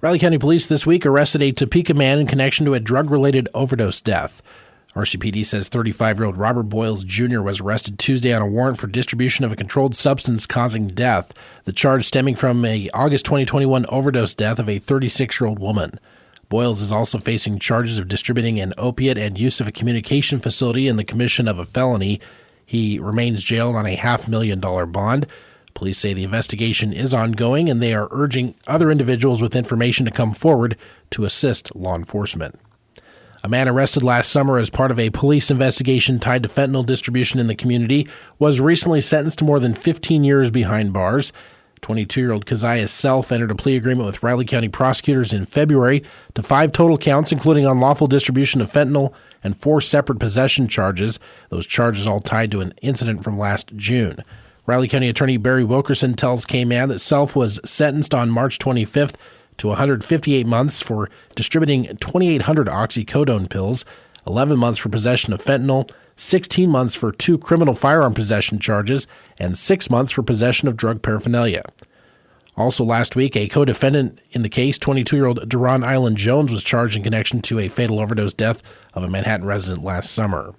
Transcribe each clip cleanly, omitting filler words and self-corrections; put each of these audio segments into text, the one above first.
Riley County Police this week arrested a Topeka man in connection to a drug-related overdose death. RCPD says 35-year-old Robert Boyles Jr. was arrested Tuesday on a warrant for distribution of a controlled substance causing death, the charge stemming from a August 2021 overdose death of a 36-year-old woman. Boyles is also facing charges of distributing an opiate and use of a communication facility in the commission of a felony. He remains jailed on a $500,000 bond. Police say the investigation is ongoing, and they are urging other individuals with information to come forward to assist law enforcement. A man arrested last summer as part of a police investigation tied to fentanyl distribution in the community was recently sentenced to more than 15 years behind bars. 22-year-old Keziah Self entered a plea agreement with Riley County prosecutors in February to 5 total counts, including unlawful distribution of fentanyl and 4 separate possession charges. Those charges all tied to an incident from last June. Riley County Attorney Barry Wilkerson tells K-Man that Self was sentenced on March 25th to 158 months for distributing 2,800 oxycodone pills, 11 months for possession of fentanyl, 16 months for 2 criminal firearm possession charges, and 6 months for possession of drug paraphernalia. Also last week, a co-defendant in the case, 22-year-old Deron Island Jones, was charged in connection to a fatal overdose death of a Manhattan resident last summer.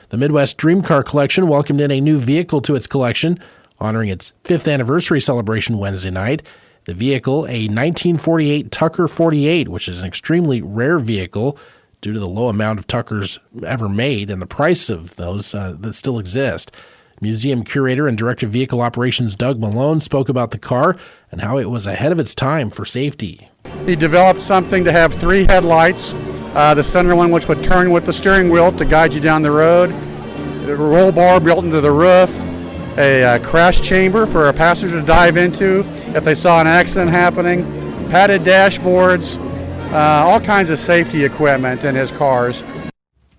The Midwest Dream Car Collection welcomed in a new vehicle to its collection, honoring its 5th anniversary celebration Wednesday night. The vehicle, a 1948 Tucker 48, which is an extremely rare vehicle due to the low amount of Tuckers ever made and the price of those that still exist. Museum curator and director of vehicle operations Doug Malone spoke about the car and how it was ahead of its time for safety. He developed something to have 3 headlights, the center one which would turn with the steering wheel to guide you down the road, a roll bar built into the roof, a crash chamber for a passenger to dive into if they saw an accident happening, padded dashboards, all kinds of safety equipment in his cars.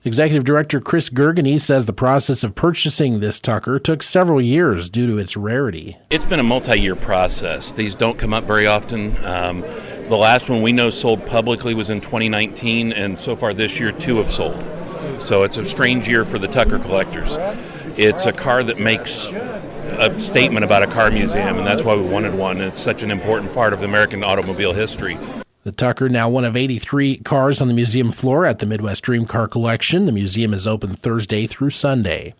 Executive Director Chris Gergany says the process of purchasing this Tucker took several years due to its rarity. It's been a multi-year process. These don't come up very often. The last one we know sold publicly was in 2019, and so far this year 2 have sold. So it's a strange year for the Tucker collectors. It's a car that makes a statement about a car museum, and that's why we wanted one. It's such an important part of the American automobile history. The Tucker, now one of 83 cars on the museum floor at the Midwest Dream Car Collection. The museum is open Thursday through Sunday.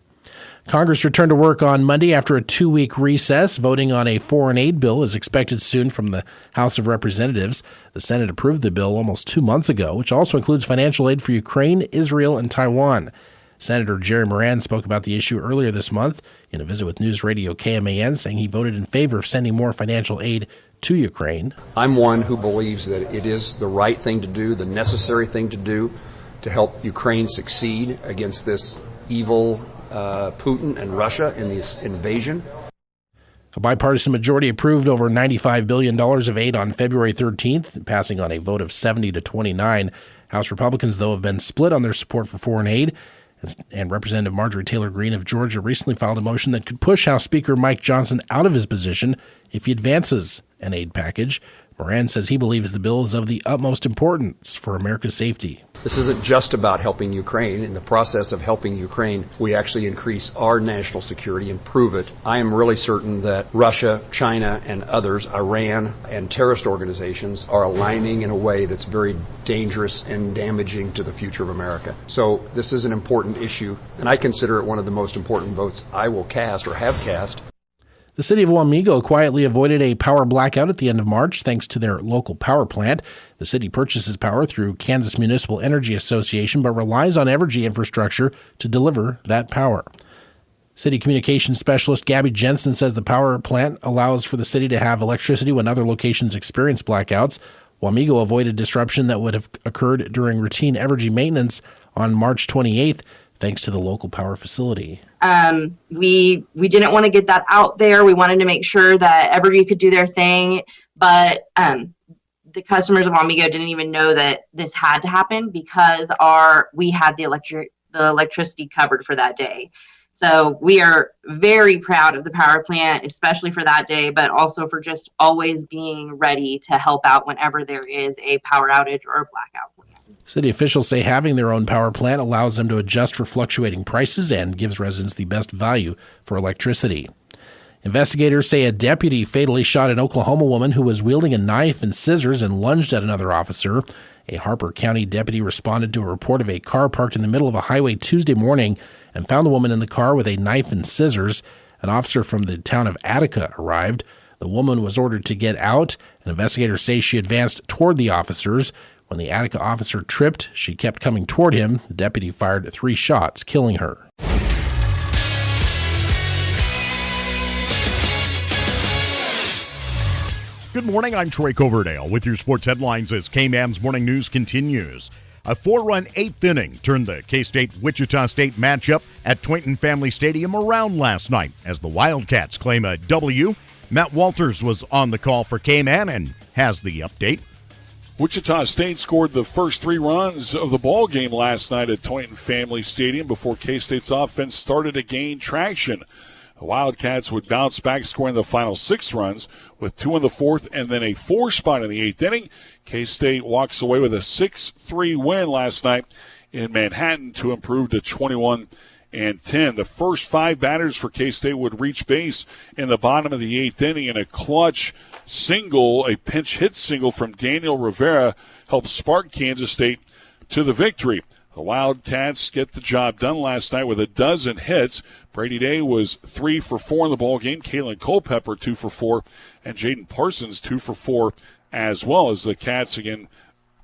Congress returned to work on Monday after a 2-week recess. Voting on a foreign aid bill is expected soon from the House of Representatives. The Senate approved the bill almost 2 months ago, which also includes financial aid for Ukraine, Israel, and Taiwan. Senator Jerry Moran spoke about the issue earlier this month in a visit with News Radio KMAN, saying he voted in favor of sending more financial aid to Ukraine. I'm one who believes that it is the right thing to do, the necessary thing to do to help Ukraine succeed against this evil Putin and Russia in this invasion. A bipartisan majority approved over $95 billion of aid on February 13th, passing on a vote of 70 to 29. House Republicans, though, have been split on their support for foreign aid. And Representative Marjorie Taylor Greene of Georgia recently filed a motion that could push House Speaker Mike Johnson out of his position if he advances an aid package. Moran says he believes the bill is of the utmost importance for America's safety. This isn't just about helping Ukraine. In the process of helping Ukraine, we actually increase our national security, improve it. I am really certain that Russia, China, and others, Iran, and terrorist organizations are aligning in a way that's very dangerous and damaging to the future of America. So this is an important issue, and I consider it one of the most important votes I will cast or have cast. The city of Wamego quietly avoided a power blackout at the end of March thanks to their local power plant. The city purchases power through Kansas Municipal Energy Association but relies on Evergy infrastructure to deliver that power. City communications specialist Gabby Jensen says the power plant allows for the city to have electricity when other locations experience blackouts. Wamego avoided disruption that would have occurred during routine Evergy maintenance on March 28th thanks to the local power facility. We didn't want to get that out there. We wanted to make sure that everybody could do their thing, but the customers of Wamego didn't even know that this had to happen because we had the electricity covered for that day. So we are very proud of the power plant, especially for that day, but also for just always being ready to help out whenever there is a power outage or a blackout. City officials say having their own power plant allows them to adjust for fluctuating prices and gives residents the best value for electricity. Investigators say a deputy fatally shot an Oklahoma woman who was wielding a knife and scissors and lunged at another officer. A Harper County deputy responded to a report of a car parked in the middle of a highway Tuesday morning and found the woman in the car with a knife and scissors. An officer from the town of Attica arrived. The woman was ordered to get out, and investigators say she advanced toward the officers. When the Attica officer tripped, she kept coming toward him. The deputy fired 3 shots, killing her. Good morning, I'm Troy Coverdale with your sports headlines as K-Man's Morning News continues. A 4-run 8th inning turned the K-State-Wichita State matchup at Twinton Family Stadium around last night as the Wildcats claim a W. Matt Walters was on the call for K-Man and has the update. Wichita State scored the first 3 runs of the ball game last night at Twinton Family Stadium before K-State's offense started to gain traction. The Wildcats would bounce back, scoring the final 6 runs with 2 in the 4th and then a 4 spot in the 8th inning. K-State walks away with a 6-3 win last night in Manhattan to improve to 21-10. The first 5 batters for K-State would reach base in the bottom of the 8th inning, and a clutch single, a pinch hit single from Daniel Rivera helped spark Kansas State to the victory. The Wildcats get the job done last night with a dozen hits. Brady Day was 3 for 4 in the ball game. Kalen Culpepper 2 for 4, and Jaden Parsons 2 for 4 as well, as the Cats again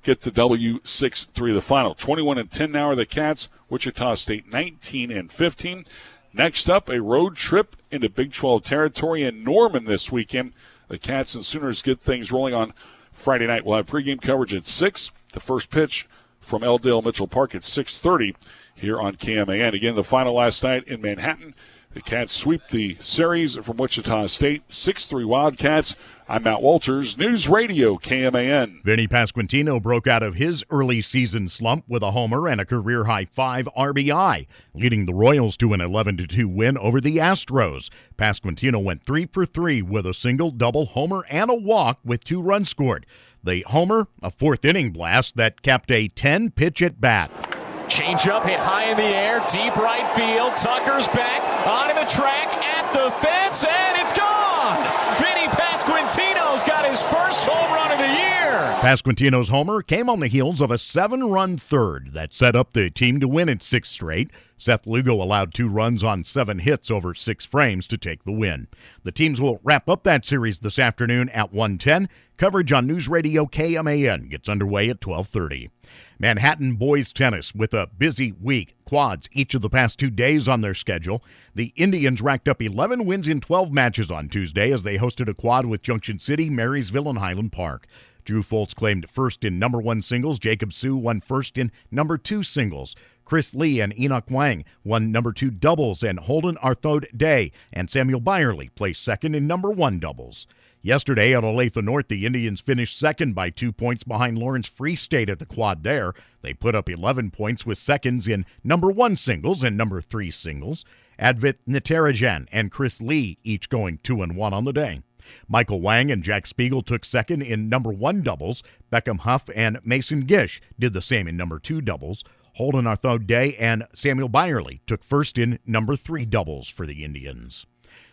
get the W 6-3 the final. 21-10 now are the Cats. Wichita State 19-15. Next up, a road trip into Big 12 territory in Norman this weekend. The Cats and Sooners get things rolling on Friday night. We'll have pregame coverage at 6. The first pitch from Elldale Mitchell Park at 6:30 here on KMAN. Again, the final last night in Manhattan. The Cats sweep the series from Wichita State, 6-3 Wildcats. I'm Matt Walters, News Radio KMAN. Vinny Pasquantino broke out of his early season slump with a homer and a career-high 5 RBI, leading the Royals to an 11-2 win over the Astros. Pasquantino went 3 for 3 with a single, double, homer, and a walk with 2 runs scored. The homer, a 4th-inning blast that capped a 10-pitch at-bat. Changeup hit high in the air, deep right field. Tucker's back, onto the track, at the fence, and it's gone! Vinny Pasquantino's got his first home run of the year! Pasquantino's homer came on the heels of a 7-run third that set up the team to win its 6th straight. Seth Lugo allowed 2 runs on 7 hits over 6 frames to take the win. The teams will wrap up that series this afternoon at 1:10. Coverage on News Radio KMAN gets underway at 12:30. Manhattan boys tennis with a busy week. Quads each of the past 2 days on their schedule. The Indians racked up 11 wins in 12 matches on Tuesday as they hosted a quad with Junction City, Marysville, and Highland Park. Drew Foltz claimed first in number 1 singles. Jacob Sue won first in number 2 singles. Chris Lee and Enoch Wang won number 2 doubles, and Holden Arthode Day and Samuel Byerly placed second in number 1 doubles. Yesterday at Olathe North, the Indians finished second by 2 points behind Lawrence Free State at the quad there. They put up 11 points with seconds in number 1 singles and number 3 singles. Advit Natarajan and Chris Lee each going 2-1 on the day. Michael Wang and Jack Spiegel took second in number 1 doubles. Beckham Huff and Mason Gish did the same in number 2 doubles. Holden Arthode Day and Samuel Byerly took first in number 3 doubles for the Indians.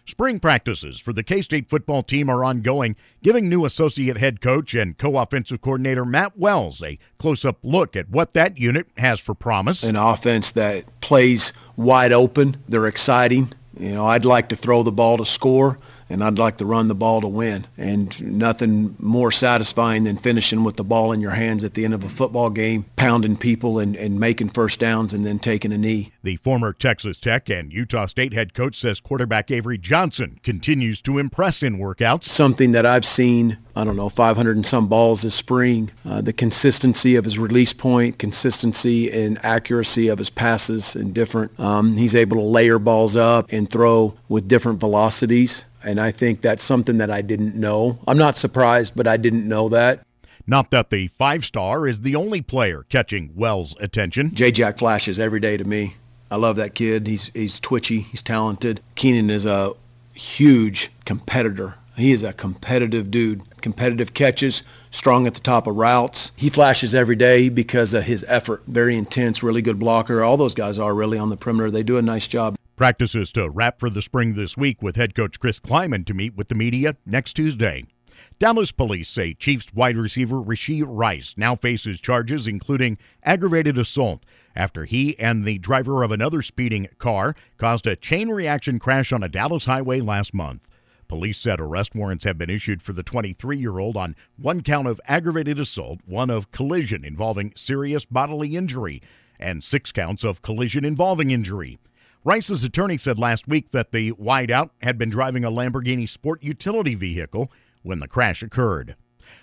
Spring practices for the K-State football team are ongoing, giving new associate head coach and co-offensive coordinator Matt Wells a close-up look at what that unit has for promise. An offense that plays wide open. They're exciting. You know, I'd like to throw the ball to score, and I'd like to run the ball to win. And nothing more satisfying than finishing with the ball in your hands at the end of a football game, pounding people and making first downs and then taking a knee. The former Texas Tech and Utah State head coach says quarterback Avery Johnson continues to impress in workouts. Something that I've seen, 500 and some balls this spring. The consistency of his release point, consistency and accuracy of his passes and different. He's able to layer balls up and throw with different velocities. And I think that's something that I didn't know. I'm not surprised, but I didn't know that. Not that the 5-star is the only player catching Wells' attention. J-Jack flashes every day to me. I love that kid. He's twitchy. He's talented. Keenan is a huge competitor. He is a competitive dude. Competitive catches, strong at the top of routes. He flashes every day because of his effort. Very intense, really good blocker. All those guys are really on the perimeter. They do a nice job. Practices to wrap for the spring this week with head coach Chris Kleiman to meet with the media next Tuesday. Dallas police say Chiefs wide receiver Rashee Rice now faces charges including aggravated assault after he and the driver of another speeding car caused a chain reaction crash on a Dallas highway last month. Police said arrest warrants have been issued for the 23-year-old on one count of aggravated assault, one of collision involving serious bodily injury, and 6 counts of collision involving injury. Rice's attorney said last week that the wideout had been driving a Lamborghini Sport utility vehicle when the crash occurred.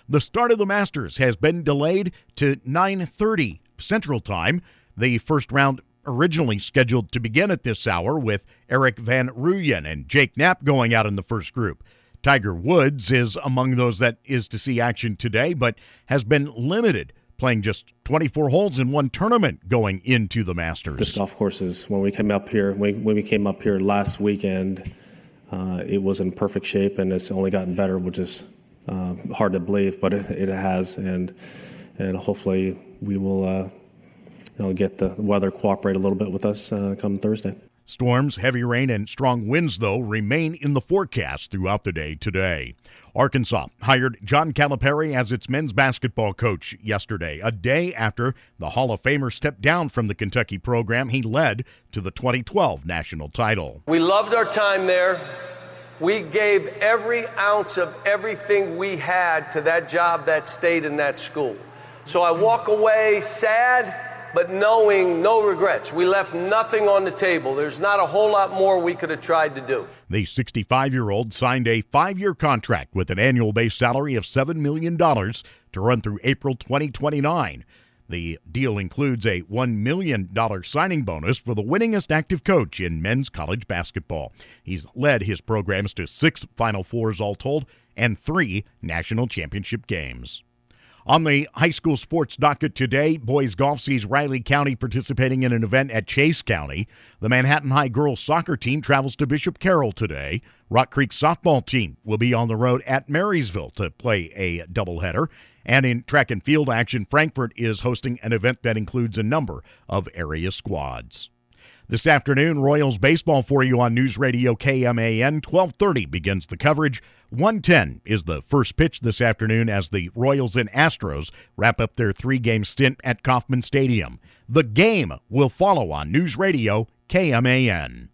The start of the Masters has been delayed to 9:30 Central Time. The first round originally scheduled to begin at this hour with Eric Van Rooyen and Jake Knapp going out in the first group. Tiger Woods is among those that is to see action today, but has been limited, playing just 24 holes in one tournament going into the Masters. This golf course is, when we came up here last weekend, it was in perfect shape, and it's only gotten better, which is hard to believe, but it has, and hopefully we will get the weather cooperate a little bit with us come Thursday. Storms, heavy rain, and strong winds, though, remain in the forecast throughout the day today. Arkansas hired John Calipari as its men's basketball coach yesterday, a day after the Hall of Famer stepped down from the Kentucky program he led to the 2012 national title. We loved our time there. We gave every ounce of everything we had to that job, that state, and that school. So I walk away sad, but knowing no regrets. We left nothing on the table. There's not a whole lot more we could have tried to do. The 65-year-old signed a 5-year contract with an annual base salary of $7 million to run through April 2029. The deal includes a $1 million signing bonus for the winningest active coach in men's college basketball. He's led his programs to 6 Final Fours all told and 3 national championship games. On the high school sports docket today, boys golf sees Riley County participating in an event at Chase County. The Manhattan High girls soccer team travels to Bishop Carroll today. Rock Creek softball team will be on the road at Marysville to play a doubleheader. And in track and field action, Frankfort is hosting an event that includes a number of area squads. This afternoon, Royals baseball for you on News Radio KMAN. 12:30 begins the coverage. 1:10 is the first pitch this afternoon as the Royals and Astros wrap up their 3-game stint at Kauffman Stadium. The game will follow on News Radio KMAN.